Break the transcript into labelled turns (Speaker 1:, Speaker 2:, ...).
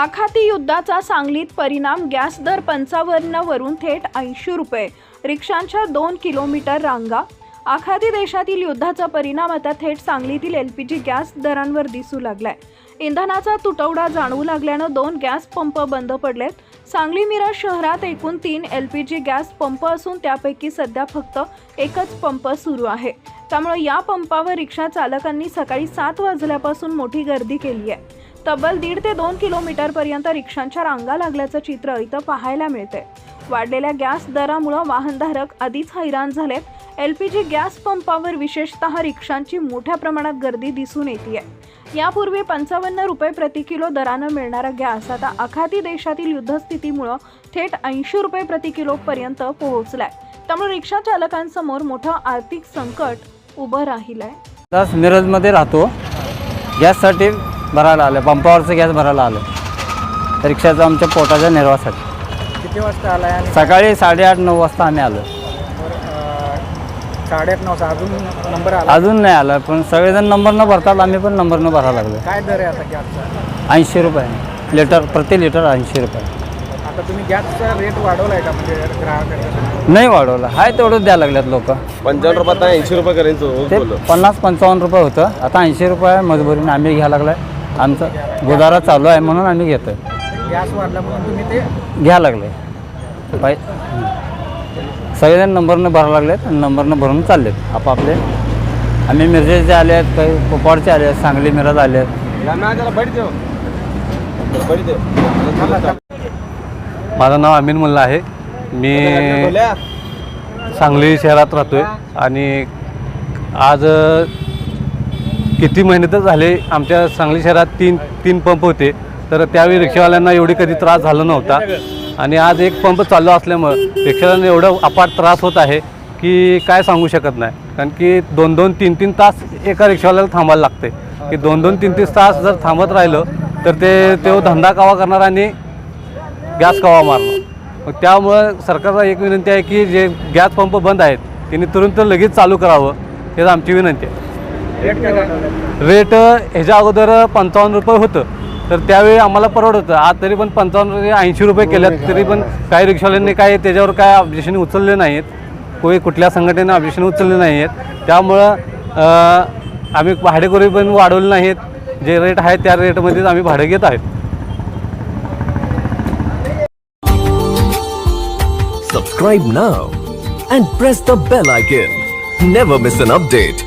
Speaker 1: आखाती युद्धाचा सांगलीत परिणाम, गॅस दर 55 वरून थेट 80 रुपये, रिक्षांच्या 2 किलोमीटर रांगा। आखाती देशातील युद्धाचा परिणाम आता थेट सांगलीतील LPG गॅस दरांवर दिसू लागलाय। इंधनाचा तुटवडा जाणवू लागल्यानं 2 गॅस पंप बंद पडलेत। सांगली मिरज शहरात एकूण 3 LPG गॅस पंप असून त्यापैकी सध्या फक्त एकच पंप सुरू आहे। त्यामुळे या पंपावर रिक्षा चालकांनी सकाळी 7 वाजल्यापासून मोठी गर्दी केली आहे। तब्बल 1.5 ते 2 किलोमीटर पर्यंत रिक्षांच्या रांगा लागल्याचं चित्र इथं पाहायला मिळते। वाढलेल्या गॅस दरामुळे वाहनधारक आधीच हैराण झालेत। LPG गॅस पंपावर विशेषतः रिक्षांची मोठ्या प्रमाणात गर्दी दिसून येते। यापूर्वी 55 रुपये प्रति किलो दरानं मिळणारा गॅस आता आखाती देशातील युद्धस्थितीमुळे थेट 80 रुपये प्रति किलो पर्यंत पोहोचलाय। त्यामुळे रिक्षा चालकांसमोर मोठं आर्थिक संकट उभं राहिलंय।
Speaker 2: मिरजमध्ये राहतो, गॅससाठी भरायला आलं, पंपावरचं गॅस भरायला आलं रिक्षाचं आमच्या पोटाच्या निर्वाहासाठी।
Speaker 3: किती वाजता आला आहे?
Speaker 2: सकाळी 8:30-9 वाजता आम्ही आलो।
Speaker 3: 8:30-9 अजून नंबर आला?
Speaker 2: अजून नाही आला, पण सगळेजण नंबर न भरतात, आम्ही पण नंबर न भरायला लागलो।
Speaker 3: काय दर आहे आता गॅसचा?
Speaker 2: 80 रुपये लिटर, प्रति लिटर 80 रुपये।
Speaker 3: आता तुम्ही गॅसचा रेट वाढवला आहे का? म्हणजे ग्राहकांना
Speaker 2: नाही वाढवला, हाय तेवढंच द्यायला लागल्यात लोक।
Speaker 4: 55 रुपये आता 80 रुपये करायचं
Speaker 2: ते 50-55 रुपये होतं, आता 80 रुपये मजबुरीने आम्ही घ्यायला लागलाय। आमचा गुजारा चालू आहे म्हणून आम्ही घेतोय।
Speaker 3: गॅस वाढला म्हणून तुम्ही ते
Speaker 2: घ्यायला लागले पाय। सगळेजण नंबरनं भरायला लागलेत आणि नंबरनं भरून चाललेत आपापले। आम्ही मिरजेचे आले आहेत, काही कोपाडचे आले आहेत, सांगली मिरज आले आहेत।
Speaker 5: माझं नाव अमीन मुल्ला आहे। मी सांगली शहरात राहतोय आणि आज किती महिने तर झाले आमच्या सांगली शहरात तीन पंप होते, तर त्यावेळी रिक्षावाल्यांना एवढी कधी त्रास झाला नव्हता। आणि आज एक पंप चालू असल्यामुळं रिक्षावाल्यांना एवढं अपाट त्रास होत आहे की काय सांगू शकत नाही। कारण की 2-2, 3-3 तास एका रिक्षावाल्याला थांबायला लागते की 2-2, 3-3 तास जर थांबत राहिलं तर तो धंदा कवा करणार आणि गॅस कवा मारणार। मग त्यामुळं सरकारला एक विनंती आहे की जे गॅस पंप बंद आहेत त्यांनी तुरंत लगेच चालू करावं, हेच आमची विनंती आहे। रेट ह्याच्या अगोदर 55 रुपये होतं, तर त्यावेळी आम्हाला परवडत होतं। आज तरी पण 55 80 रुपये केल्यात, तरी पण काही रिक्षावाल्यांनी काय त्याच्यावर काय ऑब्जेक्शन उचलले नाहीत, कुठल्या संघटनेने ऑब्जेक्शन उचलले नाही आहेत। त्यामुळं आम्ही भाडेकरी पण वाढवले नाहीत, जे रेट आहे त्या रेटमध्येच आम्ही भाडे घेत आहेत।
Speaker 6: Subscribe now and press the bell icon. Never miss an update.